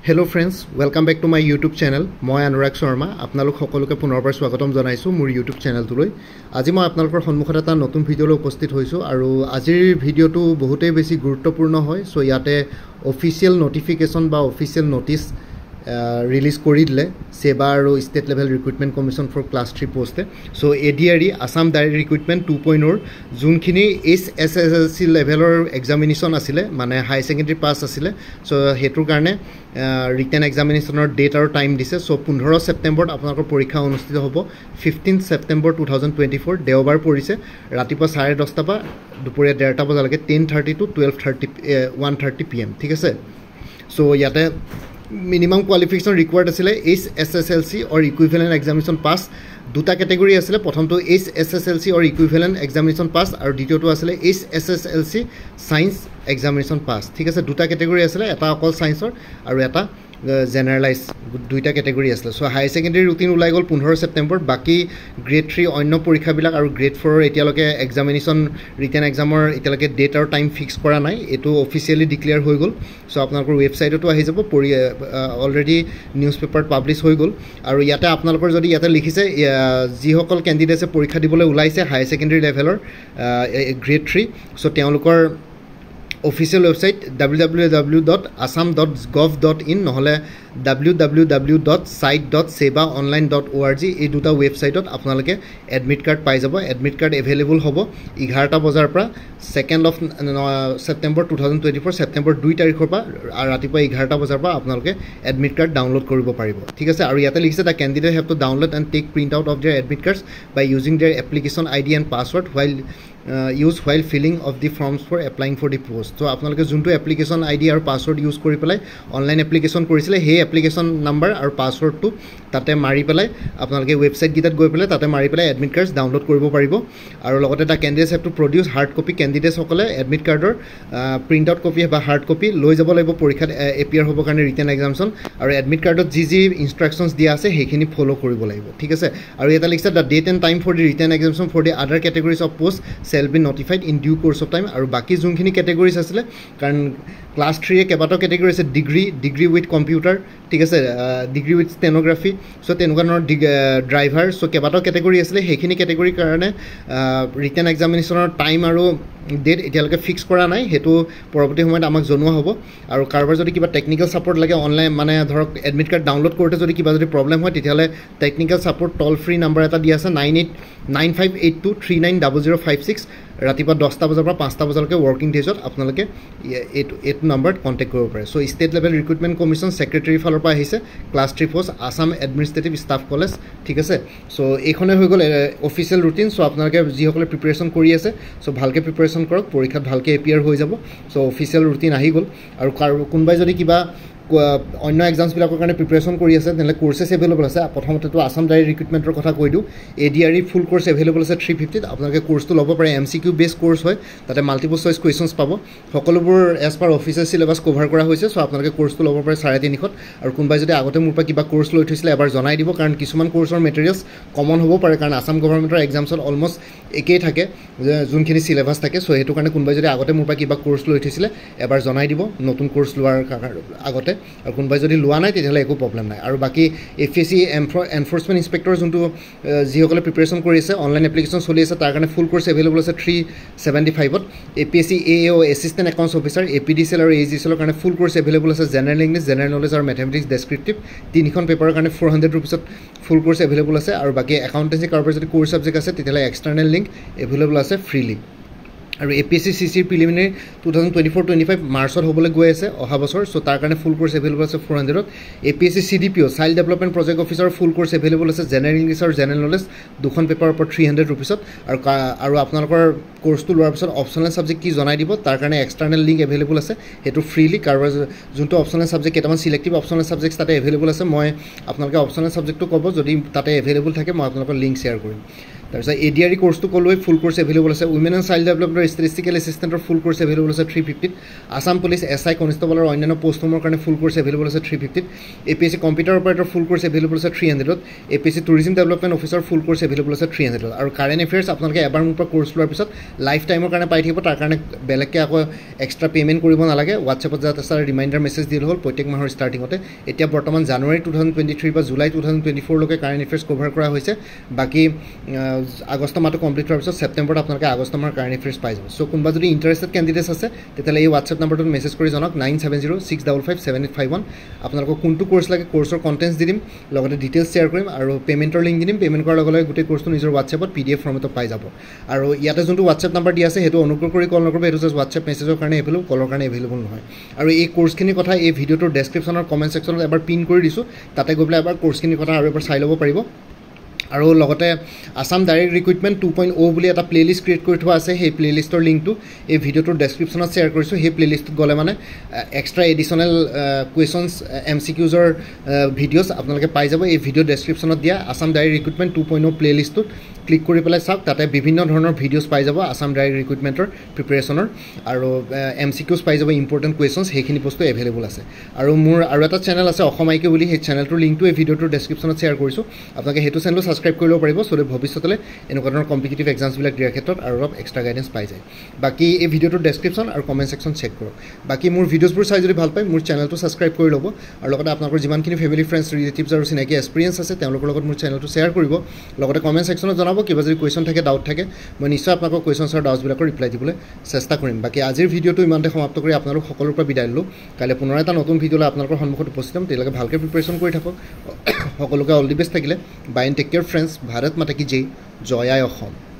Hello friends, welcome back to my YouTube channel. মই অনুৰাগ শৰ্মা আপোনালোক সকলোকে পুনৰবাৰ স্বাগতম জনাইছো মোৰ YouTube চেনেলটোলৈ। আজি মই আপোনালোকৰ সন্মুখত এটা নতুন ভিডিঅ'লৈ উপস্থিত হৈছো আৰু আজিৰ ভিডিঅ'টো বহুতেই বেছি গুৰুত্বপূৰ্ণ হয়। সো ইয়াতে অফিচিয়েল নোটিফিকেশন বা অফিচিয়েল নোটিস ৰিলিজ কৰি দিলে সেবা আৰু state level recruitment commission for class 3 পোষ্টে। So ADRE Assam direct recruitment 2.0 যোনখিনি এছএছএলসি লেভেলৰ এক্সামিনেশন আছিল মানে হাই সেকেন্ডাৰী পাস আছিল। সো হেতুৰ কাৰণে ৰিটেন এক্সামিনেশনৰ ডেট আৰু টাইম দিছে। সো 15 সেপ্টেম্বৰত আপোনালোকৰ পৰীক্ষা অনুষ্ঠিত হ'ব। 15 সেপ্টেম্বৰ 2024 দেওবাৰ পৰিছে ৰাতিপুৱা 10:30 পৰা দুপৰীয়া 1:30 বজালৈকে 10:30 to 12:30 1:30 PM ঠিক আছে। সো ইয়াতে minimum qualification required asile HSSLC or equivalent examination pass দুটা category asile prothomto HSSLC or equivalent examination pass aru দ্বিতীয়টো asile HSSLC science examination pass ঠিক আছে। দুটা category asile eta okol science or aru eta জেনাৰেলাইজ দুইটা category আছিল। So হাই secondary routine ওলাই গল 15 সেপ্টেম্বৰ। বাকি grade 3 অন্য পৰীক্ষাবিলাক আৰু গ্ৰেড 4 এতিয়ালৈকে এক্সামিনেশন ৰিটেন এক্সামৰ এতিয়ালৈকে ডেট আৰু টাইম ফিক্স কৰা নাই। এটো অফিচিয়ালি ডিক্লেয়াৰ হৈ গল। সো আপোনালোকৰ ৱেবছাইটতো আহি যাব অলৰেডি নিউজ পেপাৰত পাবলিছ হৈ গল। আৰু ইয়াতে আপোনালোকৰ যদি ইয়াতে লিখিছে যিসকল ক্যান্ডিডেটে পৰীক্ষা দিবলৈ ওলাইছে হাই সেকেন্ডাৰী লেভেলৰ গ্ৰেড 3 সো তেওঁলোকৰ official website www.assam.gov.in নহলে www.site.sebaonline.org এই দুটা ওয়েবসাইটত আপোনালোকে এডমিট কাৰ্ড পাই যাব। এডমিট কাৰ্ড এভেইলেবল হ'ব 11টা বজাৰ পৰা 2nd of September 2024 সেপ্টেম্বৰ 2 তাৰিখৰ পৰা ৰাতিপুৱা 11টা বজাৰ পৰা আপোনালোকে এডমিট কাৰ্ড ডাউনলোড কৰিব পাৰিব ঠিক আছে। আৰু ইয়াতে লিখিছে the candidate have to download and take print out of their admit cards by using their application ID and password while filling of the forms for applying for the post. So আপোনালোকে যোনটো application ID আৰু password use কৰি পেলাই online application কৰিছিলে সেই application number আৰু পাছৱৰ্ডটো তাতে মাৰি পেলাই আপোনালোকে ৱেবছাইট গিটাত গৈ পেলাই তাতে মাৰি পেলাই এডমিট কাৰ্ডছ ডাউনলোড কৰিব পাৰিব। আৰু লগতে the candidates have to produce hard copy. ক্যান্ডিডেটসকলে এডমিট কাৰ্ডৰ প্ৰিন্ট আউট কপি বা হাৰ্ড কপি লৈ যাব লাগিব পৰীক্ষাত এপিয়াৰ হ'ব কাৰণে ৰিটেন এক্সামছন। আৰু এডমিট কাৰ্ডত যি ইনষ্ট্ৰাকশ্যনছ দিয়া আছে সেইখিনি ফলো কৰিব লাগিব ঠিক আছে। আৰু এটা লিখিছে the date and time for the written examinations for the other categories of post shall be notified in due course of time. আৰু বাকি যোনখিনি কেটেগৰিজ আছিল কাৰণ ক্লাছ 3 এ কেবাটো কেটেগৰি আছে ডিগ্ৰী উইথ কম্পিউটাৰ ঠিক আছে, ডিগ্ৰী উইথ ষ্টেনোগ্ৰাফি সো তেনেকুৱা ধৰণৰ ড্ৰাইভাৰ সো কেবাটো কেটেগৰি আছিল। সেইখিনি কেটেগৰিৰ কাৰণে ৰিটেন এক্সামিনেশ্যনৰ টাইম আৰু ডেট এতিয়ালৈকে ফিক্স কৰা নাই, সেইটো পৰৱৰ্তী সময়ত আমাক জনোৱা হ'ব। আৰু কাৰোবাৰ যদি কিবা টেকনিকেল ছাপোৰ্ট লাগে অনলাইন মানে ধৰক এডমিট কাৰ্ড ডাউনলোড কৰোঁতে যদি কিবা যদি প্ৰব্লেম হয় তেতিয়াহ'লে টেকনিকেল ছাপোৰ্ট টল ফ্ৰী নাম্বাৰ এটা দিয়া আছে 989582390056 ৰাতিপুৱা 10টা বজাৰ পৰা 5টা বজালৈকে ৱৰ্কিং ডেজত আপোনালোকে এইটো নাম্বাৰত কণ্টেক্ট কৰিব পাৰে। So state level recruitment commission ছেক্ৰেটাৰীৰ ফালৰ পৰা আহিছে class 3 post Assam administrative staff college ঠিক আছে। সো এইখনে হৈ গ'ল অফিচিয়েল ৰুটিন। সো আপোনালোকে যিসকলে প্ৰিপেৰেশ্যন কৰি আছে সো ভালকৈ প্ৰিপেৰেশ্যন কৰক, পৰীক্ষাত ভালকৈ এপিয়াৰ হৈ যাব। সো অফিচিয়েল ৰুটিন আহি গ'ল। আৰু কোনোবাই যদি কিবা অন্য এক্সামছবিলাকৰ কাৰণে প্ৰিপেৰেশ্যন কৰি আছে তেনেহ'লে কোৰ্চেছ এভেইলেবল আছে। প্ৰথমতেতো আসাম ডাইৰেক্ট ৰিক্ৰুটমেণ্টৰ কথা কৈ দিওঁ। এডিআৰই ফুল কোৰ্চ এভেইলেবল আছে 350ত। আপোনালোকে কোৰ্চটো ল'ব পাৰে। MCQ বেছ কোৰ্চ হয়, তাতে মাল্টিপল চইচ কুৱেশ্যনছ পাব। সকলোবোৰ as per official syllabus cover কৰা হৈছে। সো আপোনালোকে কোৰ্চটো ল'ব পাৰে 350ত। আৰু কোনোবাই যদি আগতে মোৰ পৰা কিবা কোৰ্চ লৈ থৈছিলে এবাৰ জনাই দিব, কাৰণ কিছুমান কোৰ্চৰ মেটেৰিয়েলছ কমন হ'ব পাৰে কাৰণ আসাম গভৰ্ণমেণ্টৰ এক্সামছত অলমষ্ট একেই থাকে যোনখিনি চিলেবাছ থাকে। সো সেইটো কাৰণে কোনোবাই যদি আগতে মোৰ পৰা কিবা কোৰ্চ লৈ থৈছিলে এবাৰ জনাই দিব নতুন কোৰ্চ লোৱাৰ আগতে। আৰু কোনোবাই যদি লোৱা নাই তেতিয়াহ'লে একো প্ৰব্লেম নাই। আৰু বাকী APSC এনফৰ্চমেণ্ট ইনস্পেক্টৰ যোনটো যিসকলে প্ৰিপেৰেশ্যন কৰি আছে অনলাইন এপ্লিকেশ্যন চলি আছে তাৰ কাৰণে ফুল কোৰ্চ এভেইলেবল আছে 375ত। APSC AAO assistant accounts officer APDCL আৰু AGCLৰ কাৰণে ফুল কোৰ্চ এভেইলেবল আছে। জেনেৰেল ইংলিছ, জেনেৰেল নলেজ আৰু মেথমেটিক্স ডেছক্ৰিপটিভ 3খন পেপাৰৰ কাৰণে 400 ৰুপিছত ফুল কোৰ্চ এভেইলেবল আছে। আৰু বাকী একাউণ্টেঞ্চি কাৰোবাৰ যদি কোৰ্চ ছাবজেক্ট আছে তেতিয়াহ'লে এক্সটাৰ্নেল লিংক এভেইলেবল আছে ফ্ৰীলি। আৰু APSC CCৰ প্ৰিলিমিনাৰী 2024-25 মাৰ্চত হ'বলৈ গৈ আছে অহা বছৰ। সো তাৰ কাৰণে ফুল কোৰ্চ এভেইলেবল আছে 400ত। APSC CDPO child development project officer full course available আছে জেনেৰেল ইংলিছ আৰু জেনেৰেল নলেজ 2খন পেপাৰৰ ওপৰত 300 ৰুপিছত। আৰু আপোনালোকৰ কোৰ্চটো লোৱাৰ পিছত অপশ্যনেল ছাবজেক্ট কি জনাই দিব তাৰ কাৰণে এক্সটাৰ্নেল লিংক এভেইলেবল আছে, সেইটো ফ্ৰীলি। কাৰোবাৰ যোনটো অপশ্যনেল ছাবজেক্ট কেইটামান চিলেক্টিভ অপশ্যনেল ছাবজেক্ট তাতে এভেইলেবল আছে। মই আপোনালোকে অপশ্যনেল ছাবজেক্টটো ক'ব, যদি তাতে এভেইলেবল থাকে মই আপোনালোকৰ লিংক শ্বেয়াৰ কৰিম। তাৰপিছত ADRE কোৰ্চটো ক'লোৱে ফুল কোৰ্চ এভেইলেবল আছে উইমেন এণ্ড চাইল্ড ডেভেলপমেণ্টৰ ষ্টেটিষ্টিকেল এছিষ্টেণ্টৰ ফুল কোৰ্চ এভেইলেবল আছে 350 আসাম পুলিচ SI কনষ্টেবলৰ অন্যান্য পোষ্টসমূহৰ কাৰণে ফুল কোৰ্চ এভেইলেবল আছে 350 APSC কম্পিউটাৰ অপাৰেটৰ ফুল কোৰ্চ এভেইলেবল আছে 300 APSC tourism development officer full course available আছে 300 আৰু কাৰেণ্ট এফেয়াৰ্ছ আপোনালোকে এবাৰ মোৰ পৰা কোৰ্চ লোৱাৰ পিছত লাইফ টাইমৰ কাৰণে পাই থাকিব তাৰ কাৰণে বেলেগকৈ আকৌ এক্সট্ৰা পে'মেণ্ট কৰিব নালাগে হোৱাটছএপত যাতে ছাৰ ৰিমাইণ্ডাৰ মেছেজ দিলে হ'ল প্ৰত্যেক মাহৰ ষ্টাৰ্টিঙতে এতিয়া বৰ্তমান জানুৱাৰী 2023 বা জুলাই 2024 লৈকে কাৰেণ্ট এফেয়াৰ্ছ কভাৰ কৰা হৈছে বাকী আগষ্ট মাহটো কমপ্লিট হোৱাৰ পিছত ছেপ্টেম্বৰত আপোনালোকে আগষ্ট মাহৰ কাৰেণ্ট এফেয়াৰ্ছ পাই যাব চ' কোনোবা যদি ইণ্টাৰেষ্টেড কেণ্ডিডেটছ আছে তেতিয়াহ'লে এই হোৱাটছএপ নম্বৰটোত মেছেজ কৰি জনাওক 9706557851 আপোনালোকক কোনটো কোৰ্চ লাগে কোৰ্চৰ কণ্টেণ্টছ দি দিম লগতে ডিটেইলছ শ্বেয়াৰ কৰিম আৰু পে'মেণ্টৰ লিংক দি দিম পে'মেণ্ট কৰাৰ লগে লগে গোটেই কোৰ্চটো নিজৰ হোৱাটছএপত PDF ফৰ্মেটত পাই যাব আৰু ইয়াতে যোনটো হোৱাটছএপ নম্বৰ দিয়া আছে সেইটো অনুগ্ৰহ কৰি কল নকৰিব এইটো জাষ্ট হোৱাটছএপ মেছেজৰ কাৰণে এভেইলেবল কলৰ কাৰণে এভেইলেবল নহয় আৰু এই কোৰ্চখিনিৰ কথা এই ভিডিঅ'টোৰ ডেছক্ৰিপশ্যনৰ কমেণ্ট ছেকশ্যনত এবাৰ পিন কৰি দিছোঁ তাতে গৈ পেলাই এবাৰ কোৰ্চখিনিৰ কথা আৰু এবাৰ চাই ল'ব পাৰিব আৰু লগতে আসাম ডাইৰেক্ট ৰিক্ৰুইটমেণ্ট 2.0 বুলি এটা প্লেলিষ্ট ক্ৰিয়েট কৰি থোৱা আছে সেই প্লেলিষ্টৰ লিংকটো এই ভিডিঅ'টোৰ ডেছক্ৰিপশ্যনত শ্বেয়াৰ কৰিছোঁ সেই প্লেলিষ্টত গ'লে মানে এক্সট্ৰা এডিশ্যনেল কুৱেশ্যনছ MCQছৰ ভিডিঅ'ছ আপোনালোকে পাই যাব এই ভিডিঅ' ডেছক্ৰিপশ্যনত দিয়া আসাম ডাইৰেক্ট ৰিক্ৰুইটমেণ্ট 2.0 প্লেলিষ্টটোত ক্লিক কৰি পেলাই চাওক তাতে বিভিন্ন ধৰণৰ ভিডিঅ'ছ পাই যাব আসাম ডাইৰেক্ট ৰিক্ৰুইটমেণ্টৰ প্ৰিপেৰেশ্যনৰ আৰু MCQছ পাই যাব ইম্পৰ্টেণ্ট কুৱেশ্যনছ সেইখিনি বস্তু এভেইলেবল আছে আৰু মোৰ আৰু এটা চেনেল আছে অসম আইকে বুলি সেই চেনেলটোৰ লিংকটো এই ভিডিঅ'টোৰ ডেছক্ৰিপশ্যনত শ্বেয়াৰ কৰিছোঁ আপোনালোকে সেইটো চেনেলো ছাবস্ক্ৰাইব কৰি ল'ব পাৰিব চ' ভৱিষ্যতলৈ এনেকুৱা ধৰণৰ কম্পিটিটিভ এক্সামছবিলাক দিয়াৰ ক্ষেত্ৰত আৰু অলপ এক্সট্ৰা গাইডেঞ্চ পাই যায় বাকী এই ভিডিঅ'টোৰ ডেছক্ৰিপশ্যন আৰু কমেণ্ট ছেকশ্যন চেক কৰক বাকী মোৰ ভিডিঅ'ছবোৰ চাই যদি ভাল পায় মোৰ চেনেলটো ছাবস্ক্ৰাইব কৰি ল'ব আৰু লগতে আপোনালোকৰ যিমানখিনি ফেমিলি ফ্ৰেণ্ডছ ৰিলেটিভছ আৰু চিনাকি এক্সপিৰিয়েঞ্চ আছে তেওঁলোকৰ লগত মোৰ চেনেলটো শ্বেয়াৰ কৰিব লগতে কমেণ্ট ছেকশ্যনত জনাব কিবা যদি কুৱেশ্যন থাকে ডাউট থাকে মই নিশ্চয় আপোনালোকৰ কুৱেশ্যনছ আৰু ডাউটছবিলাকৰ ৰিপ্লাই দিবলৈ চেষ্টা কৰিম বাকী আজিৰ ভিডিঅ'টো ইমানতে সমাপ্ত কৰি আপোনালোক সকলোৰ পৰা বিদায় ল'লোঁ কাইলৈ পুনৰ এটা নতুন ভিডিঅ'লৈ আপোনালোকৰ সন্মুখত উপস্থিত হ'ম তেওঁলোকে ভালকৈ প্ৰিপেৰেশ্যন কৰি থাকক সকলোকে অল দি বেষ্ট থাকিলে bye and take care friends Bharat Mata কি জয় জয় আই অসম